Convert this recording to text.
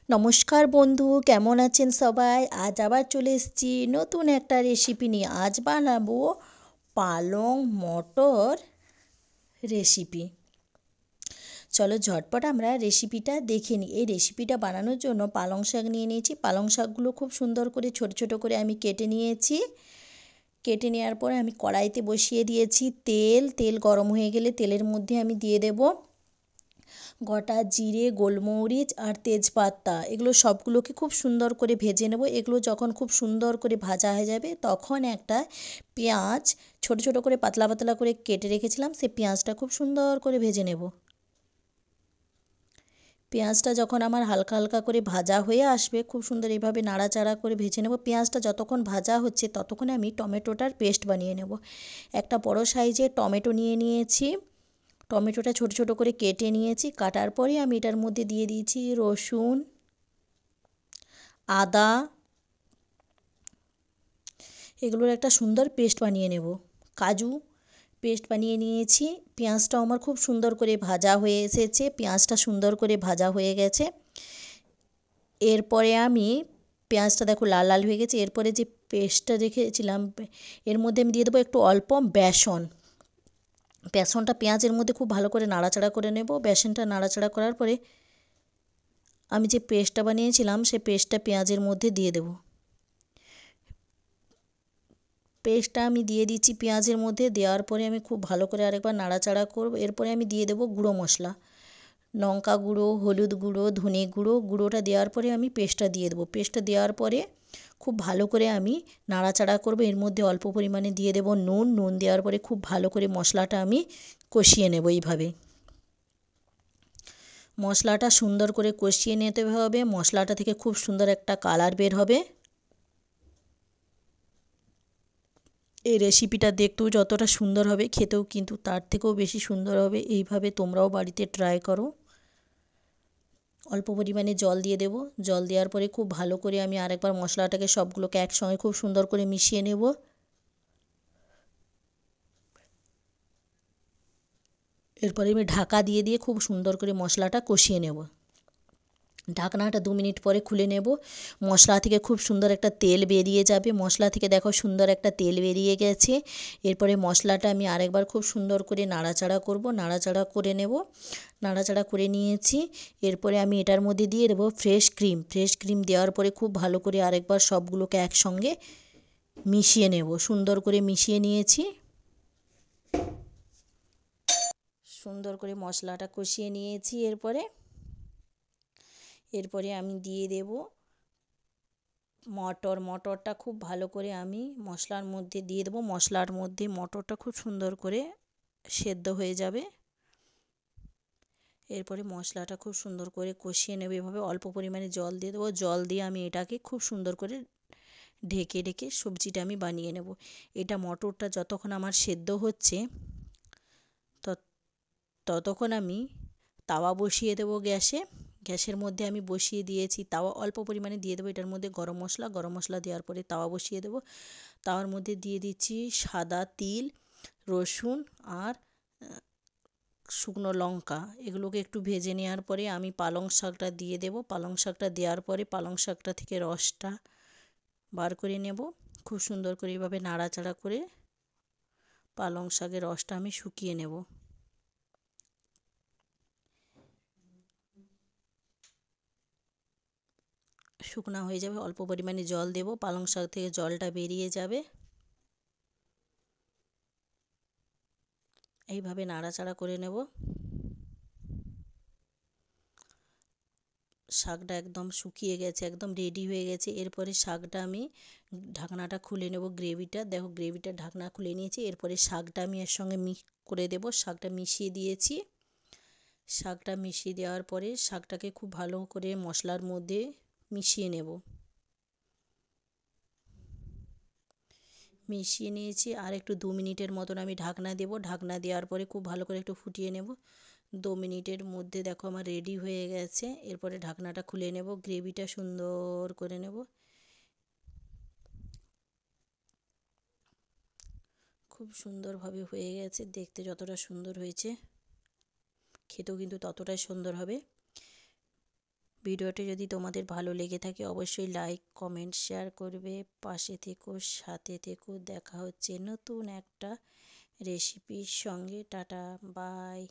নমস্কার বন্ধু, কেমন আছেন সবাই? আজ আবার চলে এসেছি নতুন একটা রেসিপি নিয়ে। আজ বানাবো পালং মটর রেসিপি। চলো ঝটপট আমরা রেসিপিটা দেখে নিই। এই রেসিপিটা বানানোর জন্য পালং শাক নিয়ে নিয়েছি। পালং শাকগুলো খুব সুন্দর করে ছোট ছোট করে আমি কেটে নিয়েছি। কেটে নেওয়ার পরে আমি কড়াইতে বসিয়ে দিয়েছি তেল গরম হয়ে গেলে তেলের মধ্যে আমি দিয়ে দেবো গোটা জিরে, গোলমরিচ আর তেজপাতা। এগুলো সবগুলোকে খুব সুন্দর করে ভেজে নেব। এগুলো যখন খুব সুন্দর করে ভাজা হয়ে যাবে তখন একটা পেঁয়াজ ছোট ছোট করে পাতলা পাতলা করে কেটে রেখেছিলাম, সেই পেঁয়াজটা খুব সুন্দর করে ভেজে নেব। পেঁয়াজটা যখন আমার হালকা হালকা করে ভাজা হয়ে আসবে, খুব সুন্দর এইভাবে নাড়াচাড়া করে ভেজে নেব। পেঁয়াজটা যতক্ষণ ভাজা হচ্ছে ততক্ষণে আমি টমেটোটার পেস্ট বানিয়ে নেব। একটা বড় সাইজের টমেটো নিয়ে নিয়েছি। টমেটোটা ছোট ছোট করে কেটে নিয়েছি। কাটার পরে আমি এটার মধ্যে দিয়ে দিয়েছি রসুন, আদা, এগুলোর একটা সুন্দর পেস্ট বানিয়ে নেব। কাজু পেস্ট বানিয়ে নিয়েছি। পেঁয়াজটাও আমার খুব সুন্দর করে ভাজা হয়ে এসেছে। পেঁয়াজটা সুন্দর করে ভাজা হয়ে গেছে। এরপরে আমি পেঁয়াজটা দেখো লাল লাল হয়ে গেছে। এরপরে যে পেস্টটা রেখেছিলাম এর মধ্যে আমি দিয়ে দেবো একটু অল্প বেসন। বেসনটা পেঁয়াজের মধ্যে খুব ভালো করে নাড়াচাড়া করে নেব। বেসনটা নাড়াচাড়া করার পরে আমি যে পেস্টটা বানিয়েছিলাম সেই পেস্টটা পেঁয়াজের মধ্যে দিয়ে দেব। পেস্টটা আমি দিয়ে দিচ্ছি পেঁয়াজের মধ্যে। দেওয়ার পরে আমি খুব ভালো করে আরেকবার নাড়াচাড়া করব। এরপরে আমি দিয়ে দেবো গুঁড়ো মশলা, লঙ্কা গুঁড়ো, হলুদ গুঁড়ো, ধনে গুঁড়ো। গুঁড়োটা দেওয়ার পরে আমি পেস্টটা দিয়ে দেবো। পেস্টটা দেওয়ার পরে খুব ভালো করে আমি নাড়াচাড়া করব। এর মধ্যে অল্প পরিমাণে দিয়ে দেবো নুন দেওয়ার পরে খুব ভালো করে মশলাটা আমি কষিয়ে নেব। এইভাবে মশলাটা সুন্দর করে কষিয়ে নিতে হবে। মশলাটা থেকে খুব সুন্দর একটা কালার বের হবে। এই রেসিপিটা দেখতেও যতটা সুন্দর হবে খেতেও কিন্তু তার থেকেও বেশি সুন্দর হবে। এইভাবে তোমরাও বাড়িতে ট্রাই করো। অল্প পরিমাণে জল দিয়ে দেব। জল দেওয়ার পরে খুব ভালো করে আমি আরেকবার মশলাটাকে সবগুলোকে একসঙ্গে খুব সুন্দর করে মিশিয়ে নেব। এরপরে আমি ঢাকা দিয়ে খুব সুন্দর করে মশলাটা কষিয়ে নেব। ঢাকনাটা 2 মিনিট পরে খুলে নেব। মশলা থেকে খুব সুন্দর একটা তেল বেরিয়ে যাবে। মশলা থেকে দেখো সুন্দর একটা তেল বেরিয়ে গেছে। এরপরে মশলাটা আমি আরেকবার খুব সুন্দর করে নাড়াচাড়া করব। নাড়াচাড়া করে নেব। নাড়াচাড়া করে নিয়েছি। এরপরে আমি এটার মধ্যে দিয়ে দেবো ফ্রেশ ক্রিম। ফ্রেশ ক্রিম দেওয়ার পরে খুব ভালো করে আরেকবার সবগুলোকে একসঙ্গে মিশিয়ে নেব। সুন্দর করে মিশিয়ে নিয়েছি। সুন্দর করে মশলাটা কষিয়ে নিয়েছি। এরপরে আমি দিয়ে দেব মটরটা খুব ভালো করে আমি মশলার মধ্যে দিয়ে দেবো। মশলার মধ্যে মটরটা খুব সুন্দর করে সেদ্ধ হয়ে যাবে। এরপরে মশলাটা খুব সুন্দর করে কষিয়ে নেব। এভাবে অল্প পরিমাণে জল দিয়ে দেবো। জল দিয়ে আমি এটাকে খুব সুন্দর করে ঢেকে সবজিটা আমি বানিয়ে নেব। এটা মটরটা যতক্ষণ আমার সেদ্ধ হচ্ছে ততক্ষণ আমি তাওয়া বসিয়ে দেবো গ্যাসের মধ্যে আমি বসিয়ে দিয়েছি তাওয়া। অল্প পরিমাণে দিয়ে দেবো এটার মধ্যে গরম মশলা দেওয়ার পরে তাওয়া বসিয়ে দেবো। তাওয়ার মধ্যে দিয়ে দিচ্ছি সাদা তিল, রসুন আর শুকনো লঙ্কা। এগুলোকে একটু ভেজে নেওয়ার পরে আমি পালং শাকটা দিয়ে দেবো। পালং শাকটা দেওয়ার পরে পালং শাকটা থেকে রসটা বার করে নেব। খুব সুন্দর করে এইভাবে নাড়াচাড়া করে পালং শাকের রসটা আমি শুকিয়ে নেব। শুকনা হয়ে যাবে। অল্প পরিমাণে জল দেব। পালং শাক থেকে জলটা বেরিয়ে যাবে। এইভাবে নাড়াচাড়া করে নেব। শাকটা একদম শুকিয়ে গেছে, একদম রেডি হয়ে গেছে। এরপরে শাকটা আমি ঢাকনাটা খুলে নেব। দেখো গ্রেভিটা ঢাকনা খুলে নিয়েছি। এরপরে শাকটা আমি এর সঙ্গে মিক্স করে দেব। শাকটা মিশিয়ে দিয়েছি। শাকটা মিশিয়ে দেওয়ার পরে শাকটাকে খুব ভালো করে মশলার মধ্যে মিশিয়ে নেব। মিশিয়ে নিয়েছি। আর একটু 2 মিনিটের মতন আমি ঢাকনা দেব। ঢাকনা দেওয়ার পরে খুব ভালো করে একটু ফুটিয়ে নেব। 2 মিনিটের মধ্যে দেখো আমার রেডি হয়ে গেছে। এরপরে ঢাকনাটা খুলে নেব। গ্রেভিটা সুন্দর করে নেব। খুব সুন্দরভাবে হয়ে গেছে। দেখতে যতটা সুন্দর হয়েছে খেতেও কিন্তু ততটাই সুন্দর হবে। ভিডিওটি যদি তোমাদের ভালো লেগে থাকে অবশ্যই লাইক, কমেন্ট, শেয়ার করবে। পাশে থেকো, সাথে থেকো। দেখা হচ্ছে নতুন একটা রেসিপির সঙ্গে। Tata, by.